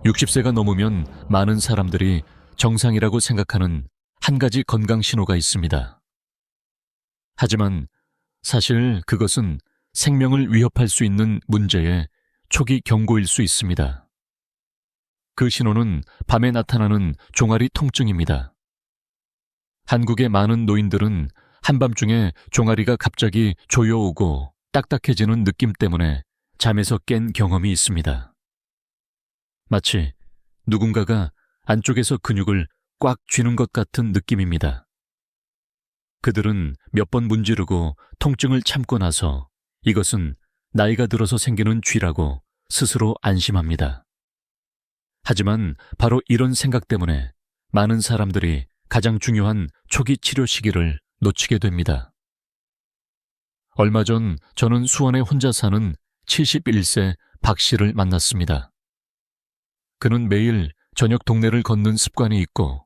60세가 넘으면 많은 사람들이 정상이라고 생각하는 한 가지 건강 신호가 있습니다. 하지만 사실 그것은 생명을 위협할 수 있는 문제의 초기 경고일 수 있습니다. 그 신호는 밤에 나타나는 종아리 통증입니다. 한국의 많은 노인들은 한밤중에 종아리가 갑자기 조여오고 딱딱해지는 느낌 때문에 잠에서 깬 경험이 있습니다. 마치 누군가가 안쪽에서 근육을 꽉 쥐는 것 같은 느낌입니다. 그들은 몇 번 문지르고 통증을 참고 나서 이것은 나이가 들어서 생기는 쥐라고 스스로 안심합니다. 하지만 바로 이런 생각 때문에 많은 사람들이 가장 중요한 초기 치료 시기를 놓치게 됩니다. 얼마 전 저는 수원에 혼자 사는 71세 박 씨를 만났습니다. 그는 매일 저녁 동네를 걷는 습관이 있고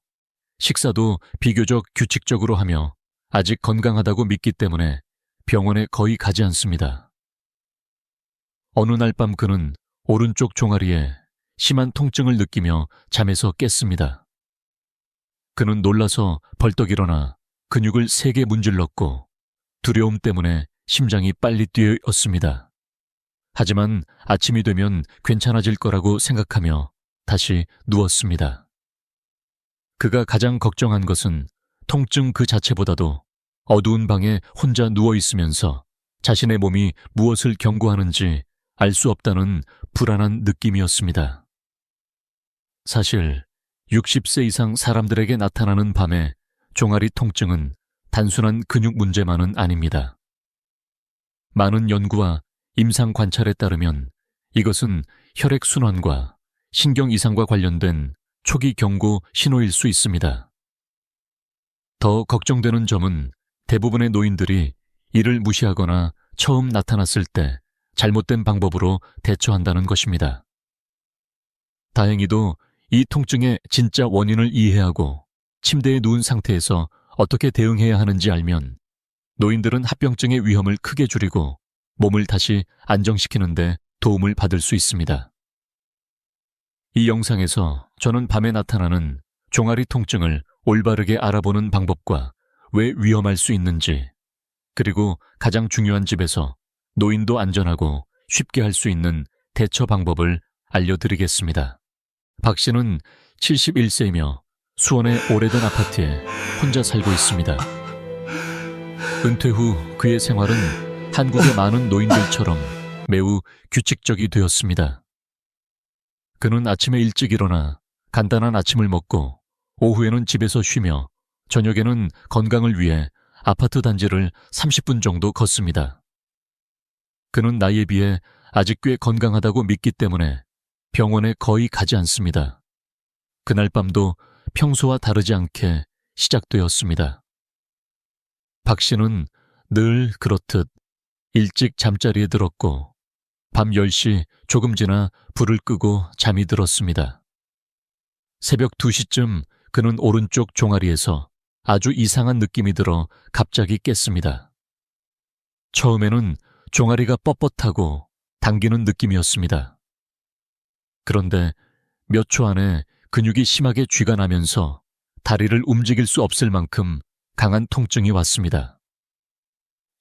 식사도 비교적 규칙적으로 하며 아직 건강하다고 믿기 때문에 병원에 거의 가지 않습니다. 어느 날 밤 그는 오른쪽 종아리에 심한 통증을 느끼며 잠에서 깼습니다. 그는 놀라서 벌떡 일어나 근육을 세게 문질렀고 두려움 때문에 심장이 빨리 뛰었습니다. 하지만 아침이 되면 괜찮아질 거라고 생각하며 다시 누웠습니다. 그가 가장 걱정한 것은 통증 그 자체보다도 어두운 방에 혼자 누워 있으면서 자신의 몸이 무엇을 경고하는지 알 수 없다는 불안한 느낌이었습니다. 사실 60세 이상 사람들에게 나타나는 밤의 종아리 통증은 단순한 근육 문제만은 아닙니다. 많은 연구와 임상 관찰에 따르면 이것은 혈액순환과 신경 이상과 관련된 초기 경고 신호일 수 있습니다. 더 걱정되는 점은 대부분의 노인들이 이를 무시하거나 처음 나타났을 때 잘못된 방법으로 대처한다는 것입니다. 다행히도 이 통증의 진짜 원인을 이해하고 침대에 누운 상태에서 어떻게 대응해야 하는지 알면 노인들은 합병증의 위험을 크게 줄이고 몸을 다시 안정시키는 데 도움을 받을 수 있습니다. 이 영상에서 저는 밤에 나타나는 종아리 통증을 올바르게 알아보는 방법과 왜 위험할 수 있는지, 그리고 가장 중요한 집에서 노인도 안전하고 쉽게 할 수 있는 대처 방법을 알려드리겠습니다. 박 씨는 71세이며 수원의 오래된 아파트에 혼자 살고 있습니다. 은퇴 후 그의 생활은 한국의 많은 노인들처럼 매우 규칙적이 되었습니다. 그는 아침에 일찍 일어나 간단한 아침을 먹고 오후에는 집에서 쉬며 저녁에는 건강을 위해 아파트 단지를 30분 정도 걷습니다. 그는 나이에 비해 아직 꽤 건강하다고 믿기 때문에 병원에 거의 가지 않습니다. 그날 밤도 평소와 다르지 않게 시작되었습니다. 박 씨는 늘 그렇듯 일찍 잠자리에 들었고 밤 10시 조금 지나 불을 끄고 잠이 들었습니다. 새벽 2시쯤 그는 오른쪽 종아리에서 아주 이상한 느낌이 들어 갑자기 깼습니다. 처음에는 종아리가 뻣뻣하고 당기는 느낌이었습니다. 그런데 몇 초 안에 근육이 심하게 쥐가 나면서 다리를 움직일 수 없을 만큼 강한 통증이 왔습니다.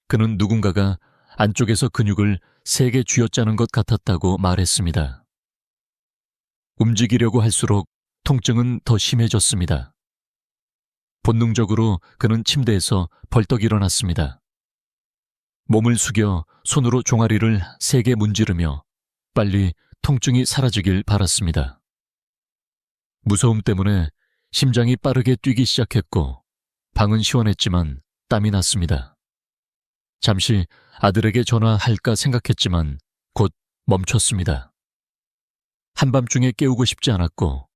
그는 누군가가 안쪽에서 근육을 세게 쥐어짜는 것 같았다고 말했습니다. 움직이려고 할수록 통증은 더 심해졌습니다. 본능적으로 그는 침대에서 벌떡 일어났습니다. 몸을 숙여 손으로 종아리를 세게 문지르며 빨리 통증이 사라지길 바랐습니다. 무서움 때문에 심장이 빠르게 뛰기 시작했고 방은 시원했지만 땀이 났습니다. 잠시 아들에게 전화할까 생각했지만 곧 멈췄습니다. 한밤중에 깨우고 싶지 않았고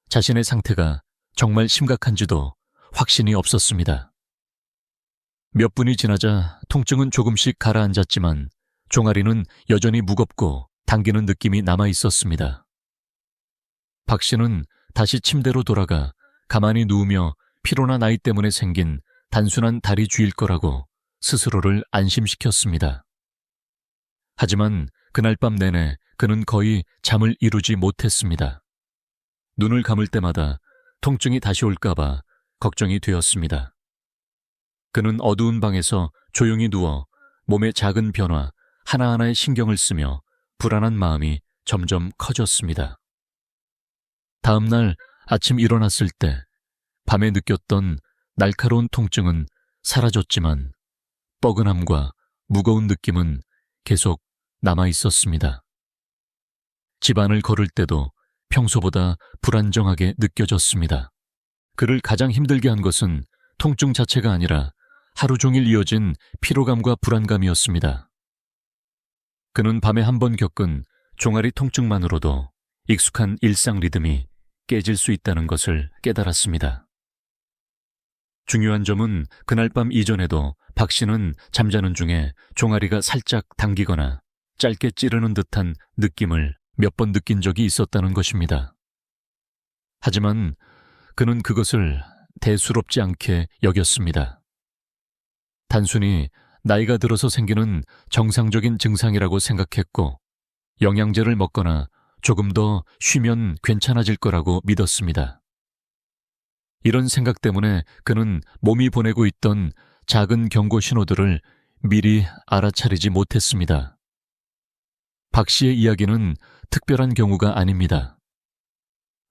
자신의 상태가 정말 심각한지도 확신이 없었습니다. 몇 분이 지나자 통증은 조금씩 가라앉았지만 종아리는 여전히 무겁고 당기는 느낌이 남아 있었습니다. 박 씨는 다시 침대로 돌아가 가만히 누우며 피로나 나이 때문에 생긴 단순한 다리 쥐일 거라고 스스로를 안심시켰습니다. 하지만 그날 밤 내내 그는 거의 잠을 이루지 못했습니다. 눈을 감을 때마다 통증이 다시 올까봐 걱정이 되었습니다. 그는 어두운 방에서 조용히 누워 몸의 작은 변화 하나하나에 신경을 쓰며 불안한 마음이 점점 커졌습니다. 다음 날 아침 일어났을 때 밤에 느꼈던 날카로운 통증은 사라졌지만 뻐근함과 무거운 느낌은 계속 남아 있었습니다. 집안을 걸을 때도 평소보다 불안정하게 느껴졌습니다. 그를 가장 힘들게 한 것은 통증 자체가 아니라 하루 종일 이어진 피로감과 불안감이었습니다. 그는 밤에 한 번 겪은 종아리 통증만으로도 익숙한 일상 리듬이 깨질 수 있다는 것을 깨달았습니다. 중요한 점은 그날 밤 이전에도 박 씨는 잠자는 중에 종아리가 살짝 당기거나 짧게 찌르는 듯한 느낌을 몇 번 느낀 적이 있었다는 것입니다. 하지만 그는 그것을 대수롭지 않게 여겼습니다. 단순히 나이가 들어서 생기는 정상적인 증상이라고 생각했고 영양제를 먹거나 조금 더 쉬면 괜찮아질 거라고 믿었습니다. 이런 생각 때문에 그는 몸이 보내고 있던 작은 경고 신호들을 미리 알아차리지 못했습니다. 박 씨의 이야기는 특별한 경우가 아닙니다.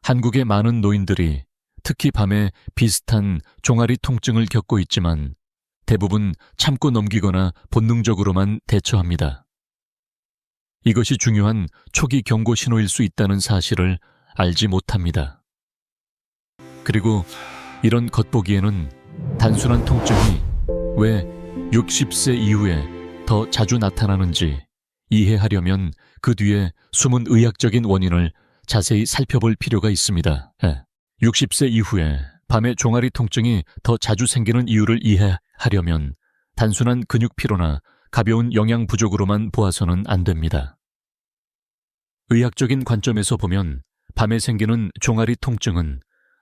한국의 많은 노인들이 특히 밤에 비슷한 종아리 통증을 겪고 있지만 대부분 참고 넘기거나 본능적으로만 대처합니다. 이것이 중요한 초기 경고 신호일 수 있다는 사실을 알지 못합니다. 그리고 이런 겉보기에는 단순한 통증이 왜 60세 이후에 더 자주 나타나는지 이해하려면 그 뒤에 숨은 의학적인 원인을 자세히 살펴볼 필요가 있습니다. 60세 이후에 밤에 종아리 통증이 더 자주 생기는 이유를 이해하려면 단순한 근육 피로나 가벼운 영양 부족으로만 보아서는 안 됩니다. 의학적인 관점에서 보면 밤에 생기는 종아리 통증은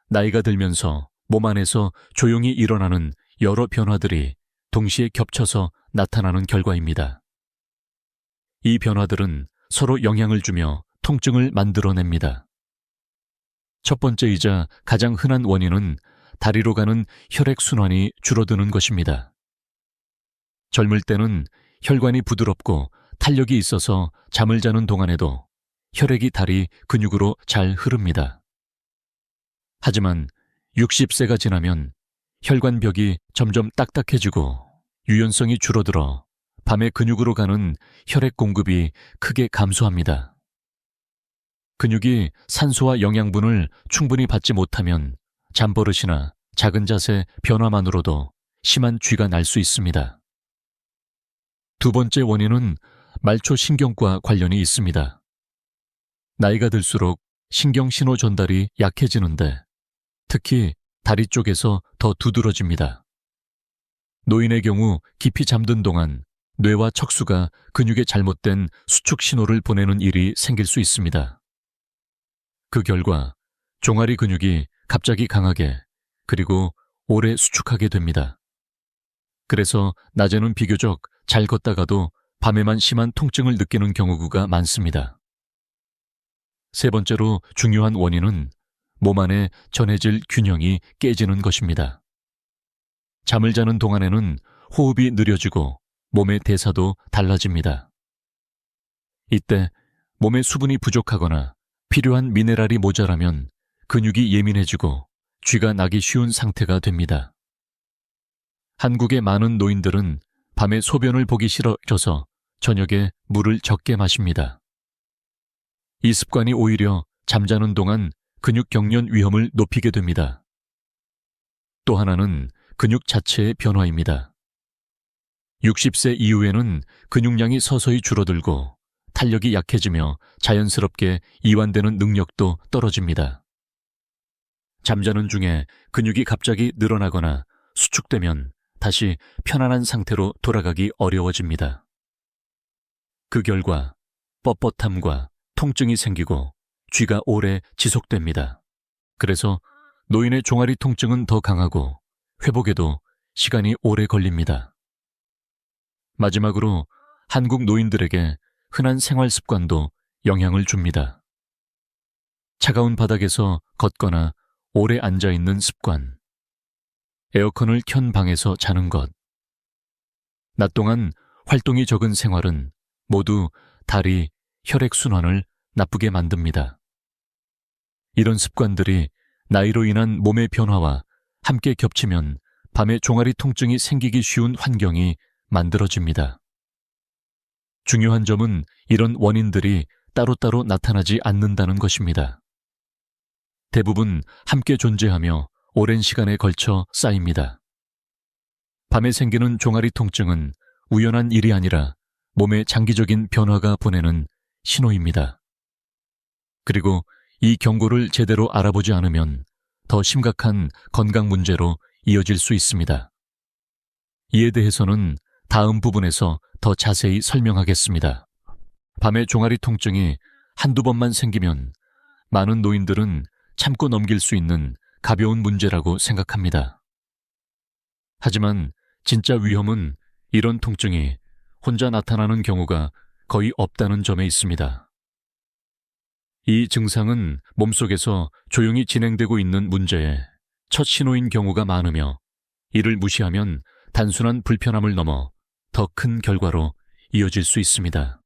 나이가 들면서 몸 안에서 조용히 일어나는 여러 변화들이 동시에 겹쳐서 나타나는 결과입니다. 이 변화들은 서로 영향을 주며 통증을 만들어냅니다. 첫 번째이자 가장 흔한 원인은 다리로 가는 혈액순환이 줄어드는 것입니다. 젊을 때는 혈관이 부드럽고 탄력이 있어서 잠을 자는 동안에도 혈액이 다리 근육으로 잘 흐릅니다. 하지만 60세가 지나면 혈관벽이 점점 딱딱해지고 유연성이 줄어들어 밤에 근육으로 가는 혈액 공급이 크게 감소합니다. 근육이 산소와 영양분을 충분히 받지 못하면 잠버릇이나 작은 자세 변화만으로도 심한 쥐가 날 수 있습니다. 두 번째 원인은 말초신경과 관련이 있습니다. 나이가 들수록 신경 신호 전달이 약해지는데 특히 다리 쪽에서 더 두드러집니다. 노인의 경우 깊이 잠든 동안 뇌와 척수가 근육에 잘못된 수축 신호를 보내는 일이 생길 수 있습니다. 그 결과 종아리 근육이 갑자기 강하게 그리고 오래 수축하게 됩니다. 그래서 낮에는 비교적 잘 걷다가도 밤에만 심한 통증을 느끼는 경우가 많습니다. 세 번째로 중요한 원인은 몸 안의 전해질 균형이 깨지는 것입니다. 잠을 자는 동안에는 호흡이 느려지고 몸의 대사도 달라집니다. 이때 몸에 수분이 부족하거나 필요한 미네랄이 모자라면 근육이 예민해지고 쥐가 나기 쉬운 상태가 됩니다. 한국의 많은 노인들은 밤에 소변을 보기 싫어져서 저녁에 물을 적게 마십니다. 이 습관이 오히려 잠자는 동안 근육 경련 위험을 높이게 됩니다. 또 하나는 근육 자체의 변화입니다. 60세 이후에는 근육량이 서서히 줄어들고 탄력이 약해지며 자연스럽게 이완되는 능력도 떨어집니다. 잠자는 중에 근육이 갑자기 늘어나거나 수축되면 다시 편안한 상태로 돌아가기 어려워집니다. 그 결과 뻣뻣함과 통증이 생기고 쥐가 오래 지속됩니다. 그래서 노인의 종아리 통증은 더 강하고 회복에도 시간이 오래 걸립니다. 마지막으로 한국 노인들에게 흔한 생활 습관도 영향을 줍니다. 차가운 바닥에서 걷거나 오래 앉아있는 습관, 에어컨을 켠 방에서 자는 것, 낮 동안 활동이 적은 생활은 모두 다리, 혈액순환을 나쁘게 만듭니다. 이런 습관들이 나이로 인한 몸의 변화와 함께 겹치면 밤에 종아리 통증이 생기기 쉬운 환경이 만들어집니다. 중요한 점은 이런 원인들이 따로따로 나타나지 않는다는 것입니다. 대부분 함께 존재하며 오랜 시간에 걸쳐 쌓입니다. 밤에 생기는 종아리 통증은 우연한 일이 아니라 몸의 장기적인 변화가 보내는 신호입니다. 그리고 이 경고를 제대로 알아보지 않으면 더 심각한 건강 문제로 이어질 수 있습니다. 이에 대해서는 다음 부분에서 더 자세히 설명하겠습니다. 밤에 종아리 통증이 한두 번만 생기면 많은 노인들은 참고 넘길 수 있는 가벼운 문제라고 생각합니다. 하지만 진짜 위험은 이런 통증이 혼자 나타나는 경우가 거의 없다는 점에 있습니다. 이 증상은 몸속에서 조용히 진행되고 있는 문제의 첫 신호인 경우가 많으며 이를 무시하면 단순한 불편함을 넘어 더 큰 결과로 이어질 수 있습니다.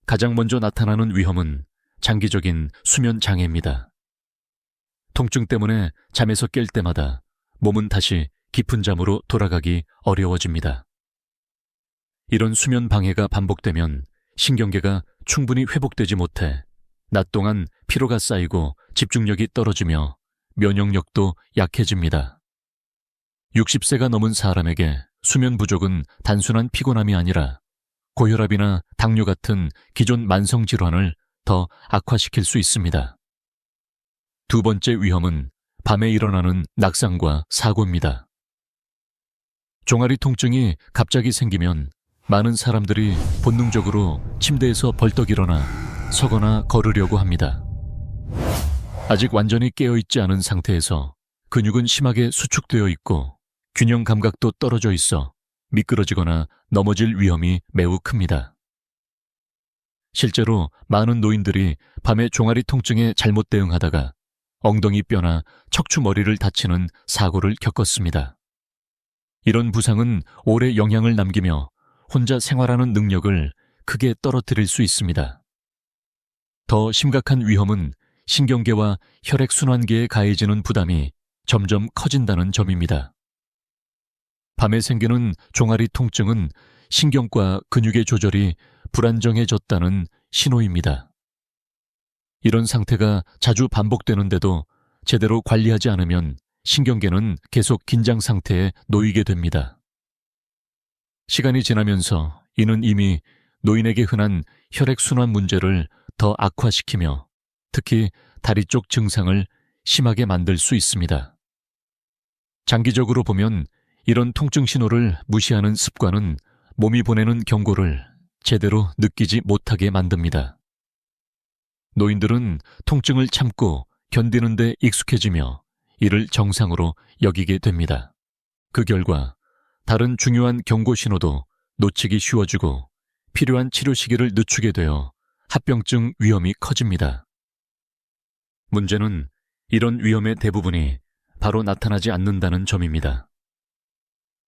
가장 먼저 나타나는 위험은 장기적인 수면 장애입니다. 통증 때문에 잠에서 깰 때마다 몸은 다시 깊은 잠으로 돌아가기 어려워집니다. 이런 수면 방해가 반복되면 신경계가 충분히 회복되지 못해 낮 동안 피로가 쌓이고 집중력이 떨어지며 면역력도 약해집니다. 60세가 넘은 사람에게 수면 부족은 단순한 피곤함이 아니라 고혈압이나 당뇨 같은 기존 만성 질환을 더 악화시킬 수 있습니다. 두 번째 위험은 밤에 일어나는 낙상과 사고입니다. 종아리 통증이 갑자기 생기면 많은 사람들이 본능적으로 침대에서 벌떡 일어나 서거나 걸으려고 합니다. 아직 완전히 깨어있지 않은 상태에서 근육은 심하게 수축되어 있고 균형 감각도 떨어져 있어 미끄러지거나 넘어질 위험이 매우 큽니다. 실제로 많은 노인들이 밤에 종아리 통증에 잘못 대응하다가 엉덩이 뼈나 척추 머리를 다치는 사고를 겪었습니다. 이런 부상은 오래 영향을 남기며 혼자 생활하는 능력을 크게 떨어뜨릴 수 있습니다. 더 심각한 위험은 신경계와 혈액순환계에 가해지는 부담이 점점 커진다는 점입니다. 밤에 생기는 종아리 통증은 신경과 근육의 조절이 불안정해졌다는 신호입니다. 이런 상태가 자주 반복되는데도 제대로 관리하지 않으면 신경계는 계속 긴장 상태에 놓이게 됩니다. 시간이 지나면서 이는 이미 노인에게 흔한 혈액순환 문제를 더 악화시키며 특히 다리 쪽 증상을 심하게 만들 수 있습니다. 장기적으로 보면 이런 통증 신호를 무시하는 습관은 몸이 보내는 경고를 제대로 느끼지 못하게 만듭니다. 노인들은 통증을 참고 견디는 데 익숙해지며 이를 정상으로 여기게 됩니다. 그 결과 다른 중요한 경고 신호도 놓치기 쉬워지고 필요한 치료 시기를 늦추게 되어 합병증 위험이 커집니다. 문제는 이런 위험의 대부분이 바로 나타나지 않는다는 점입니다.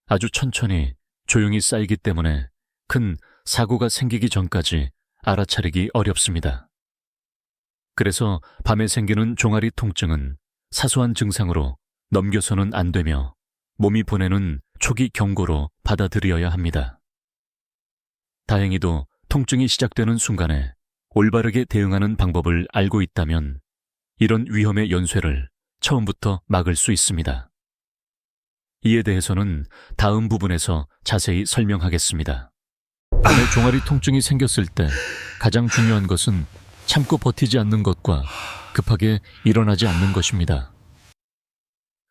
아주 천천히 조용히 쌓이기 때문에 큰 사고가 생기기 전까지 알아차리기 어렵습니다. 그래서 밤에 생기는 종아리 통증은 사소한 증상으로 넘겨서는 안 되며 몸이 보내는 초기 경고로 받아들여야 합니다. 다행히도 통증이 시작되는 순간에 올바르게 대응하는 방법을 알고 있다면 이런 위험의 연쇄를 처음부터 막을 수 있습니다. 이에 대해서는 다음 부분에서 자세히 설명하겠습니다. 밤에 종아리 통증이 생겼을 때 가장 중요한 것은 참고 버티지 않는 것과 급하게 일어나지 않는 것입니다.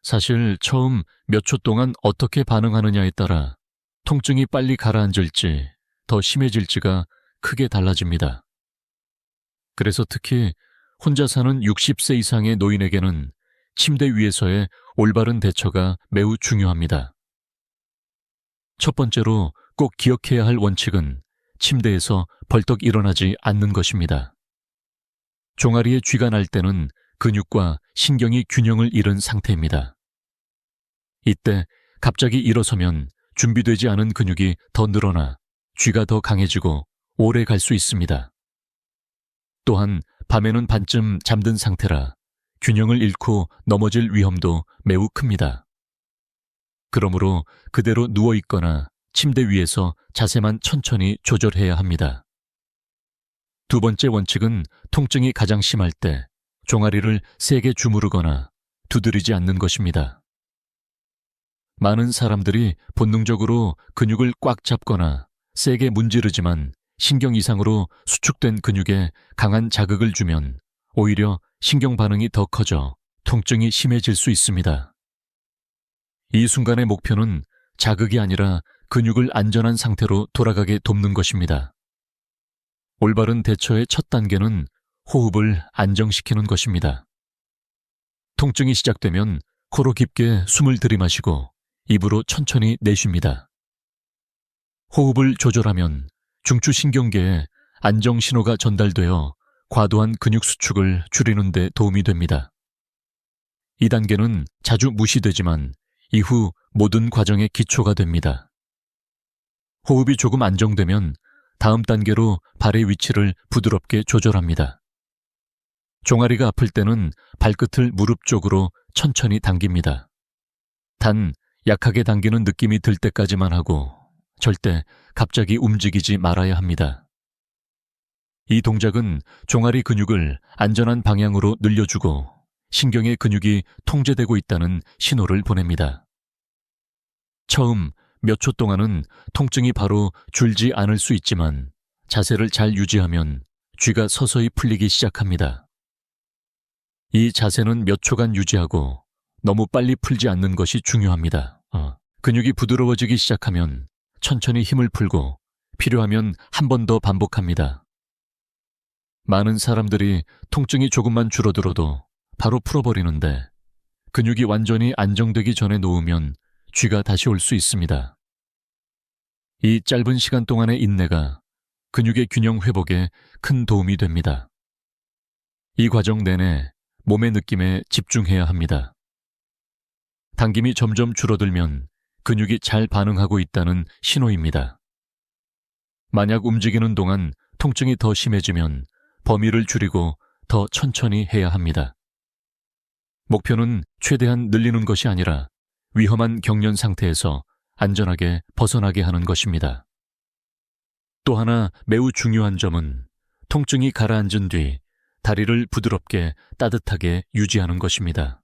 사실 처음 몇 초 동안 어떻게 반응하느냐에 따라 통증이 빨리 가라앉을지 더 심해질지가 크게 달라집니다. 그래서 특히 혼자 사는 60세 이상의 노인에게는 침대 위에서의 올바른 대처가 매우 중요합니다. 첫 번째로 꼭 기억해야 할 원칙은 침대에서 벌떡 일어나지 않는 것입니다. 종아리에 쥐가 날 때는 근육과 신경이 균형을 잃은 상태입니다. 이때 갑자기 일어서면 준비되지 않은 근육이 더 늘어나 쥐가 더 강해지고 오래 갈 수 있습니다. 또한 밤에는 반쯤 잠든 상태라 균형을 잃고 넘어질 위험도 매우 큽니다. 그러므로 그대로 누워있거나 침대 위에서 자세만 천천히 조절해야 합니다. 두 번째 원칙은 통증이 가장 심할 때 종아리를 세게 주무르거나 두드리지 않는 것입니다. 많은 사람들이 본능적으로 근육을 꽉 잡거나 세게 문지르지만 신경 이상으로 수축된 근육에 강한 자극을 주면 오히려 신경 반응이 더 커져 통증이 심해질 수 있습니다. 이 순간의 목표는 자극이 아니라 근육을 안전한 상태로 돌아가게 돕는 것입니다. 올바른 대처의 첫 단계는 호흡을 안정시키는 것입니다. 통증이 시작되면 코로 깊게 숨을 들이마시고 입으로 천천히 내쉽니다. 호흡을 조절하면 중추신경계에 안정 신호가 전달되어 과도한 근육 수축을 줄이는 데 도움이 됩니다. 이 단계는 자주 무시되지만 이후 모든 과정의 기초가 됩니다. 호흡이 조금 안정되면 다음 단계로 발의 위치를 부드럽게 조절합니다. 종아리가 아플 때는 발끝을 무릎 쪽으로 천천히 당깁니다. 단 약하게 당기는 느낌이 들 때까지만 하고 절대 갑자기 움직이지 말아야 합니다. 이 동작은 종아리 근육을 안전한 방향으로 늘려주고 신경의 근육이 통제되고 있다는 신호를 보냅니다. 처음 몇 초 동안은 통증이 바로 줄지 않을 수 있지만 자세를 잘 유지하면 쥐가 서서히 풀리기 시작합니다. 이 자세는 몇 초간 유지하고 너무 빨리 풀지 않는 것이 중요합니다. 근육이 부드러워지기 시작하면 천천히 힘을 풀고 필요하면 한 번 더 반복합니다. 많은 사람들이 통증이 조금만 줄어들어도 바로 풀어버리는데 근육이 완전히 안정되기 전에 놓으면 쥐가 다시 올 수 있습니다. 이 짧은 시간 동안의 인내가 근육의 균형 회복에 큰 도움이 됩니다. 이 과정 내내 몸의 느낌에 집중해야 합니다. 당김이 점점 줄어들면 근육이 잘 반응하고 있다는 신호입니다. 만약 움직이는 동안 통증이 더 심해지면 범위를 줄이고 더 천천히 해야 합니다. 목표는 최대한 늘리는 것이 아니라 위험한 경련 상태에서 안전하게 벗어나게 하는 것입니다. 또 하나 매우 중요한 점은 통증이 가라앉은 뒤 다리를 부드럽게 따뜻하게 유지하는 것입니다.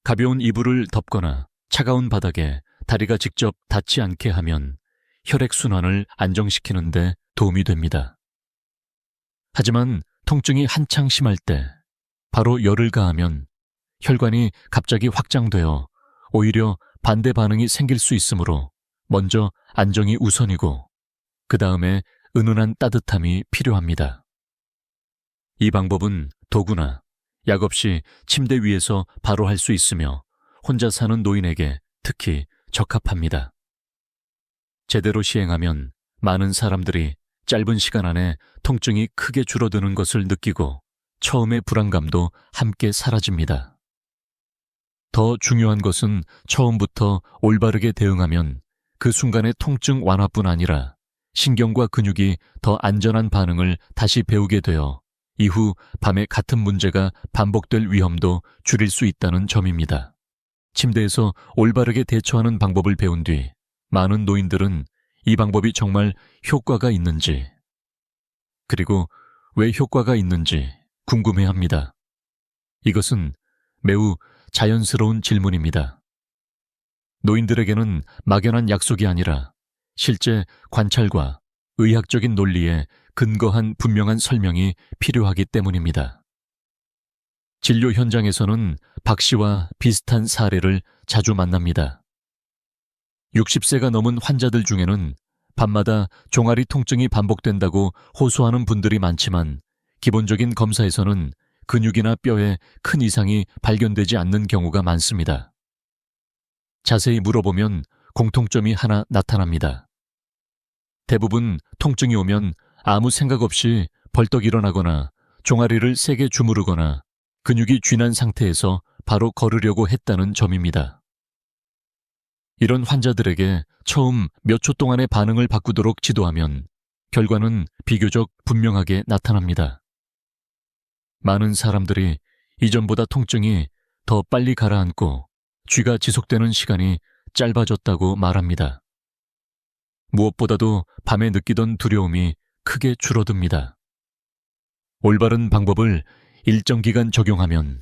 가벼운 이불을 덮거나 차가운 바닥에 다리가 직접 닿지 않게 하면 혈액순환을 안정시키는 데 도움이 됩니다. 하지만 통증이 한창 심할 때 바로 열을 가하면 혈관이 갑자기 확장되어 오히려 반대 반응이 생길 수 있으므로 먼저 안정이 우선이고 그 다음에 은은한 따뜻함이 필요합니다. 이 방법은 도구나 약 없이 침대 위에서 바로 할 수 있으며 혼자 사는 노인에게 특히 적합합니다. 제대로 시행하면 많은 사람들이 짧은 시간 안에 통증이 크게 줄어드는 것을 느끼고 처음의 불안감도 함께 사라집니다. 더 중요한 것은 처음부터 올바르게 대응하면 그 순간의 통증 완화뿐 아니라 신경과 근육이 더 안전한 반응을 다시 배우게 되어 이후 밤에 같은 문제가 반복될 위험도 줄일 수 있다는 점입니다. 침대에서 올바르게 대처하는 방법을 배운 뒤 많은 노인들은 이 방법이 정말 효과가 있는지, 그리고 왜 효과가 있는지 궁금해합니다. 이것은 매우 자연스러운 질문입니다. 노인들에게는 막연한 약속이 아니라 실제 관찰과 의학적인 논리에 근거한 분명한 설명이 필요하기 때문입니다. 진료 현장에서는 박 씨와 비슷한 사례를 자주 만납니다. 60세가 넘은 환자들 중에는 밤마다 종아리 통증이 반복된다고 호소하는 분들이 많지만 기본적인 검사에서는 근육이나 뼈에 큰 이상이 발견되지 않는 경우가 많습니다. 자세히 물어보면 공통점이 하나 나타납니다. 대부분 통증이 오면 아무 생각 없이 벌떡 일어나거나 종아리를 세게 주무르거나 근육이 쥐난 상태에서 바로 걸으려고 했다는 점입니다. 이런 환자들에게 처음 몇 초 동안의 반응을 바꾸도록 지도하면 결과는 비교적 분명하게 나타납니다. 많은 사람들이 이전보다 통증이 더 빨리 가라앉고 쥐가 지속되는 시간이 짧아졌다고 말합니다. 무엇보다도 밤에 느끼던 두려움이 크게 줄어듭니다. 올바른 방법을 일정 기간 적용하면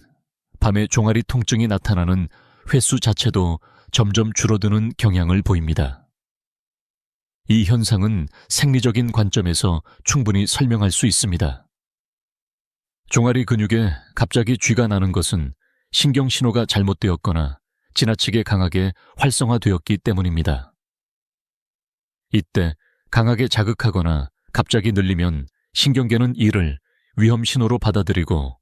밤에 종아리 통증이 나타나는 횟수 자체도 점점 줄어드는 경향을 보입니다. 이 현상은 생리적인 관점에서 충분히 설명할 수 있습니다. 종아리 근육에 갑자기 쥐가 나는 것은 신경 신호가 잘못되었거나 지나치게 강하게 활성화되었기 때문입니다. 이때 강하게 자극하거나 갑자기 늘리면 신경계는 이를 위험 신호로 받아들이고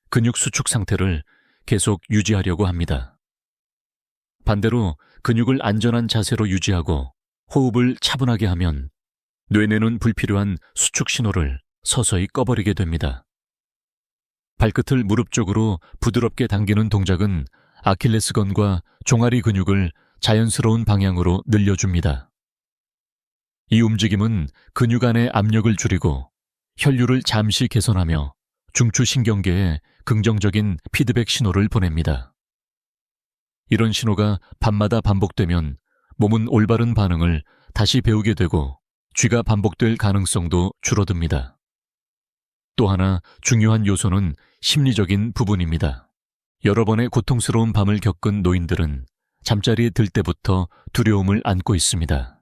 근육 수축 상태를 계속 유지하려고 합니다. 반대로 근육을 안전한 자세로 유지하고 호흡을 차분하게 하면 뇌내는 불필요한 수축 신호를 서서히 꺼버리게 됩니다. 발끝을 무릎 쪽으로 부드럽게 당기는 동작은 아킬레스건과 종아리 근육을 자연스러운 방향으로 늘려줍니다. 이 움직임은 근육 안의 압력을 줄이고 혈류를 잠시 개선하며 중추신경계에 긍정적인 피드백 신호를 보냅니다. 이런 신호가 밤마다 반복되면 몸은 올바른 반응을 다시 배우게 되고 쥐가 반복될 가능성도 줄어듭니다. 또 하나 중요한 요소는 심리적인 부분입니다. 여러 번의 고통스러운 밤을 겪은 노인들은 잠자리에 들 때부터 두려움을 안고 있습니다.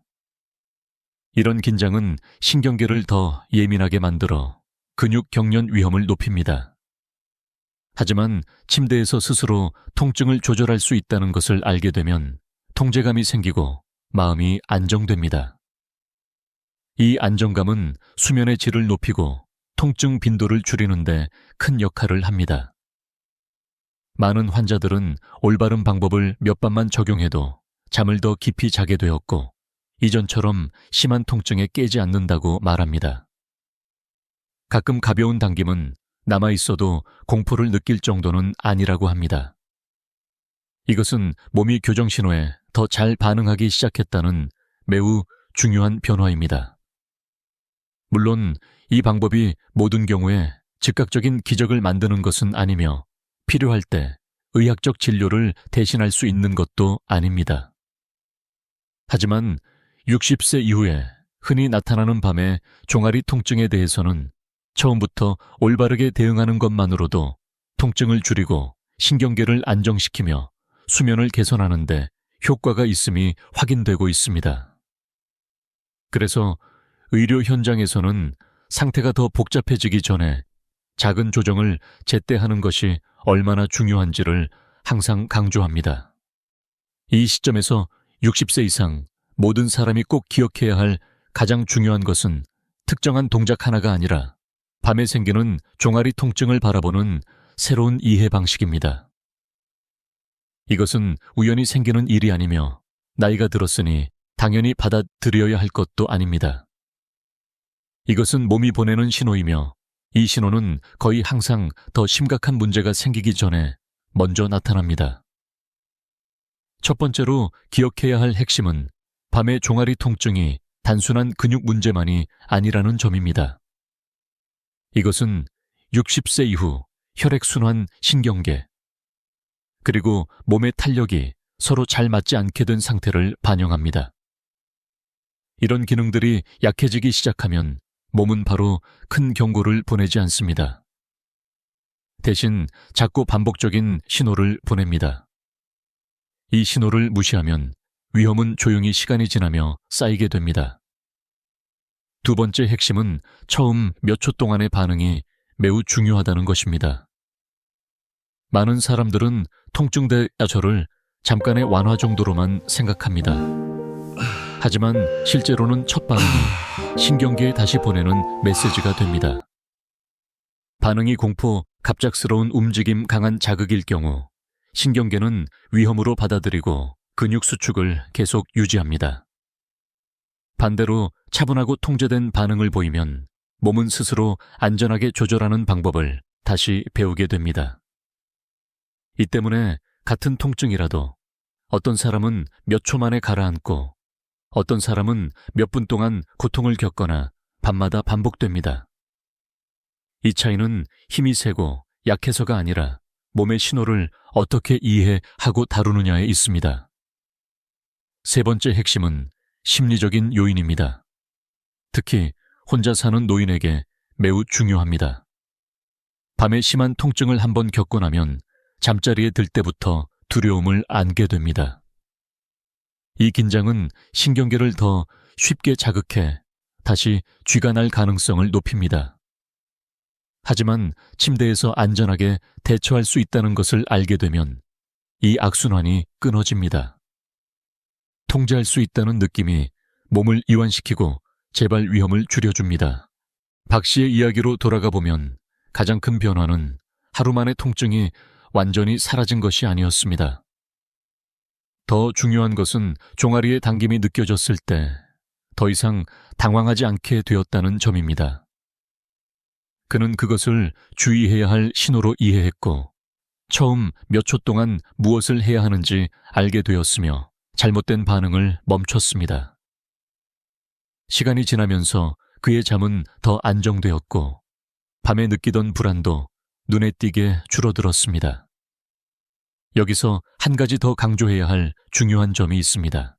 이런 긴장은 신경계를 더 예민하게 만들어 근육 경련 위험을 높입니다. 하지만 침대에서 스스로 통증을 조절할 수 있다는 것을 알게 되면 통제감이 생기고 마음이 안정됩니다. 이 안정감은 수면의 질을 높이고 통증 빈도를 줄이는데 큰 역할을 합니다. 많은 환자들은 올바른 방법을 몇 번만 적용해도 잠을 더 깊이 자게 되었고 이전처럼 심한 통증에 깨지 않는다고 말합니다. 가끔 가벼운 당김은 남아있어도 공포를 느낄 정도는 아니라고 합니다. 이것은 몸이 교정신호에 더 잘 반응하기 시작했다는 매우 중요한 변화입니다. 물론 이 방법이 모든 경우에 즉각적인 기적을 만드는 것은 아니며 필요할 때 의학적 진료를 대신할 수 있는 것도 아닙니다. 하지만 60세 이후에 흔히 나타나는 밤의 종아리 통증에 대해서는 처음부터 올바르게 대응하는 것만으로도 통증을 줄이고 신경계를 안정시키며 수면을 개선하는 데 효과가 있음이 확인되고 있습니다. 그래서 의료 현장에서는 상태가 더 복잡해지기 전에 작은 조정을 제때 하는 것이 얼마나 중요한지를 항상 강조합니다. 이 시점에서 60세 이상 모든 사람이 꼭 기억해야 할 가장 중요한 것은 특정한 동작 하나가 아니라 밤에 생기는 종아리 통증을 바라보는 새로운 이해 방식입니다. 이것은 우연히 생기는 일이 아니며 나이가 들었으니 당연히 받아들여야 할 것도 아닙니다. 이것은 몸이 보내는 신호이며 이 신호는 거의 항상 더 심각한 문제가 생기기 전에 먼저 나타납니다. 첫 번째로 기억해야 할 핵심은 밤의 종아리 통증이 단순한 근육 문제만이 아니라는 점입니다. 이것은 60세 이후 혈액순환, 신경계, 그리고 몸의 탄력이 서로 잘 맞지 않게 된 상태를 반영합니다. 이런 기능들이 약해지기 시작하면 몸은 바로 큰 경고를 보내지 않습니다. 대신 작고 반복적인 신호를 보냅니다. 이 신호를 무시하면 위험은 조용히 시간이 지나며 쌓이게 됩니다. 두 번째 핵심은 처음 몇 초 동안의 반응이 매우 중요하다는 것입니다. 많은 사람들은 통증 대야절을 잠깐의 완화 정도로만 생각합니다. 하지만 실제로는 첫 반응이 신경계에 다시 보내는 메시지가 됩니다. 반응이 공포, 갑작스러운 움직임, 강한 자극일 경우 신경계는 위험으로 받아들이고 근육 수축을 계속 유지합니다. 반대로 차분하고 통제된 반응을 보이면 몸은 스스로 안전하게 조절하는 방법을 다시 배우게 됩니다. 이 때문에 같은 통증이라도 어떤 사람은 몇 초 만에 가라앉고 어떤 사람은 몇 분 동안 고통을 겪거나 밤마다 반복됩니다. 이 차이는 힘이 세고 약해서가 아니라 몸의 신호를 어떻게 이해하고 다루느냐에 있습니다. 세 번째 핵심은 심리적인 요인입니다. 특히 혼자 사는 노인에게 매우 중요합니다. 밤에 심한 통증을 한번 겪고 나면 잠자리에 들 때부터 두려움을 안게 됩니다. 이 긴장은 신경계를 더 쉽게 자극해 다시 쥐가 날 가능성을 높입니다. 하지만 침대에서 안전하게 대처할 수 있다는 것을 알게 되면 이 악순환이 끊어집니다. 통제할 수 있다는 느낌이 몸을 이완시키고 재발 위험을 줄여줍니다. 박 씨의 이야기로 돌아가 보면 가장 큰 변화는 하루 만에 통증이 완전히 사라진 것이 아니었습니다. 더 중요한 것은 종아리의 당김이 느껴졌을 때 더 이상 당황하지 않게 되었다는 점입니다. 그는 그것을 주의해야 할 신호로 이해했고 처음 몇 초 동안 무엇을 해야 하는지 알게 되었으며 잘못된 반응을 멈췄습니다. 시간이 지나면서 그의 잠은 더 안정되었고 밤에 느끼던 불안도 눈에 띄게 줄어들었습니다. 여기서 한 가지 더 강조해야 할 중요한 점이 있습니다.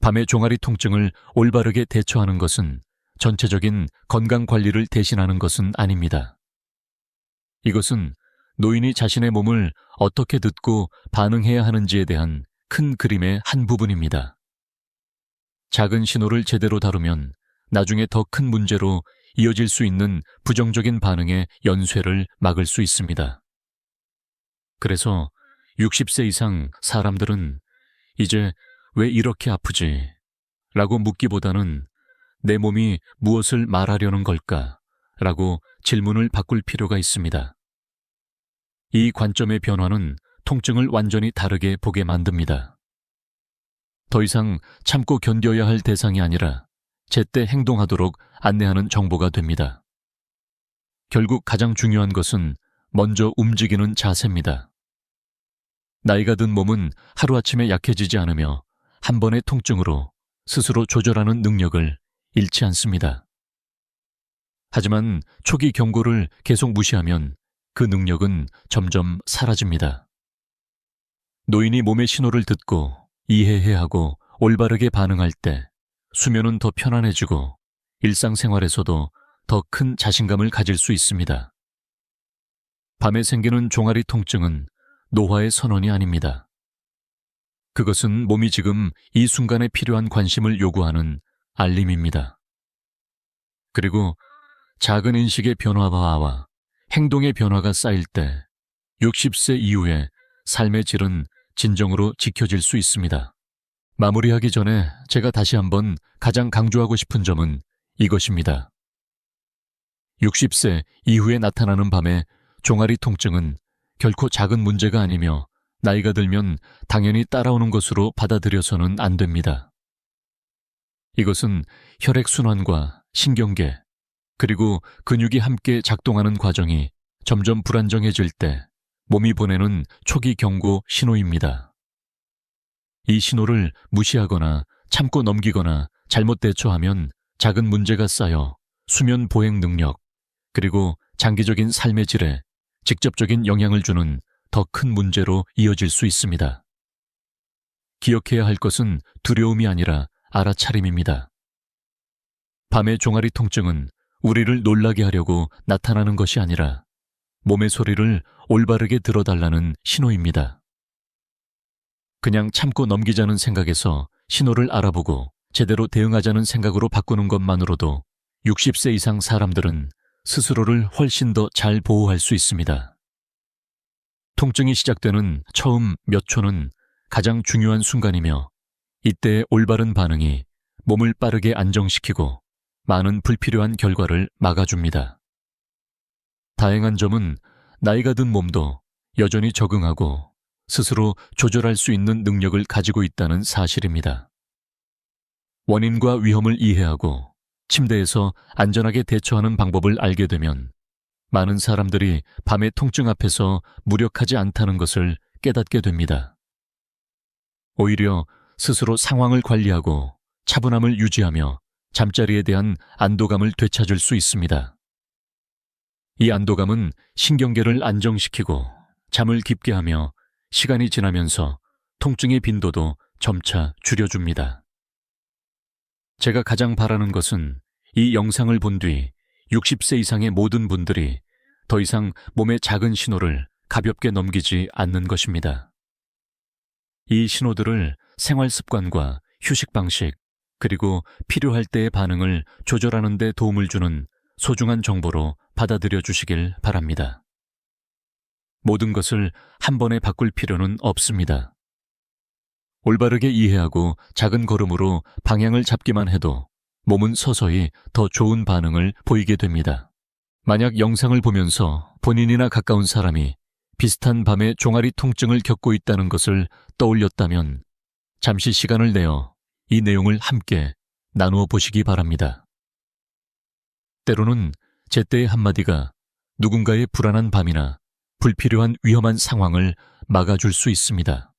밤의 종아리 통증을 올바르게 대처하는 것은 전체적인 건강 관리를 대신하는 것은 아닙니다. 이것은 노인이 자신의 몸을 어떻게 듣고 반응해야 하는지에 대한 큰 그림의 한 부분입니다. 작은 신호를 제대로 다루면 나중에 더 큰 문제로 이어질 수 있는 부정적인 반응의 연쇄를 막을 수 있습니다. 그래서 60세 이상 사람들은 이제 왜 이렇게 아프지? 라고 묻기보다는 내 몸이 무엇을 말하려는 걸까? 라고 질문을 바꿀 필요가 있습니다. 이 관점의 변화는 통증을 완전히 다르게 보게 만듭니다. 더 이상 참고 견뎌야 할 대상이 아니라 제때 행동하도록 안내하는 정보가 됩니다. 결국 가장 중요한 것은 먼저 움직이는 자세입니다. 나이가 든 몸은 하루아침에 약해지지 않으며 한 번의 통증으로 스스로 조절하는 능력을 잃지 않습니다. 하지만 초기 경고를 계속 무시하면 그 능력은 점점 사라집니다. 노인이 몸의 신호를 듣고 이해해야 하고 올바르게 반응할 때 수면은 더 편안해지고 일상생활에서도 더 큰 자신감을 가질 수 있습니다. 밤에 생기는 종아리 통증은 노화의 선언이 아닙니다. 그것은 몸이 지금 이 순간에 필요한 관심을 요구하는 알림입니다. 그리고 작은 인식의 변화와 행동의 변화가 쌓일 때 60세 이후에 삶의 질은 진정으로 지켜질 수 있습니다. 마무리하기 전에 제가 다시 한번 가장 강조하고 싶은 점은 이것입니다. 60세 이후에 나타나는 밤의 종아리 통증은 결코 작은 문제가 아니며 나이가 들면 당연히 따라오는 것으로 받아들여서는 안 됩니다. 이것은 혈액순환과 신경계, 그리고 근육이 함께 작동하는 과정이 점점 불안정해질 때 몸이 보내는 초기 경고 신호입니다. 이 신호를 무시하거나 참고 넘기거나 잘못 대처하면 작은 문제가 쌓여 수면 보행 능력, 그리고 장기적인 삶의 질에 직접적인 영향을 주는 더 큰 문제로 이어질 수 있습니다. 기억해야 할 것은 두려움이 아니라 알아차림입니다. 밤의 종아리 통증은 우리를 놀라게 하려고 나타나는 것이 아니라 몸의 소리를 올바르게 들어달라는 신호입니다. 그냥 참고 넘기자는 생각에서 신호를 알아보고 제대로 대응하자는 생각으로 바꾸는 것만으로도 60세 이상 사람들은 스스로를 훨씬 더 잘 보호할 수 있습니다. 통증이 시작되는 처음 몇 초는 가장 중요한 순간이며 이때의 올바른 반응이 몸을 빠르게 안정시키고 많은 불필요한 결과를 막아줍니다. 다행한 점은 나이가 든 몸도 여전히 적응하고 스스로 조절할 수 있는 능력을 가지고 있다는 사실입니다. 원인과 위험을 이해하고 침대에서 안전하게 대처하는 방법을 알게 되면 많은 사람들이 밤의 통증 앞에서 무력하지 않다는 것을 깨닫게 됩니다. 오히려 스스로 상황을 관리하고 차분함을 유지하며 잠자리에 대한 안도감을 되찾을 수 있습니다. 이 안도감은 신경계를 안정시키고 잠을 깊게 하며 시간이 지나면서 통증의 빈도도 점차 줄여줍니다. 제가 가장 바라는 것은 이 영상을 본 뒤 60세 이상의 모든 분들이 더 이상 몸의 작은 신호를 가볍게 넘기지 않는 것입니다. 이 신호들을 생활 습관과 휴식 방식, 그리고 필요할 때의 반응을 조절하는 데 도움을 주는 소중한 정보로 받아들여 주시길 바랍니다. 모든 것을 한 번에 바꿀 필요는 없습니다. 올바르게 이해하고 작은 걸음으로 방향을 잡기만 해도 몸은 서서히 더 좋은 반응을 보이게 됩니다. 만약 영상을 보면서 본인이나 가까운 사람이 비슷한 밤의 종아리 통증을 겪고 있다는 것을 떠올렸다면 잠시 시간을 내어 이 내용을 함께 나누어 보시기 바랍니다. 때로는 제때의 한마디가 누군가의 불안한 밤이나 불필요한 위험한 상황을 막아줄 수 있습니다.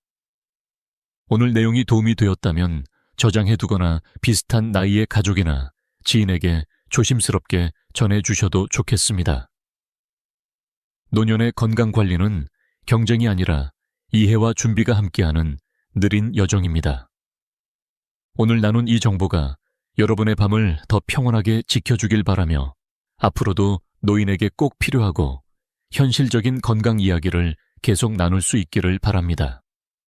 오늘 내용이 도움이 되었다면 저장해두거나 비슷한 나이의 가족이나 지인에게 조심스럽게 전해주셔도 좋겠습니다. 노년의 건강관리는 경쟁이 아니라 이해와 준비가 함께하는 느린 여정입니다. 오늘 나눈 이 정보가 여러분의 밤을 더 평온하게 지켜주길 바라며 앞으로도 노인에게 꼭 필요하고 현실적인 건강 이야기를 계속 나눌 수 있기를 바랍니다.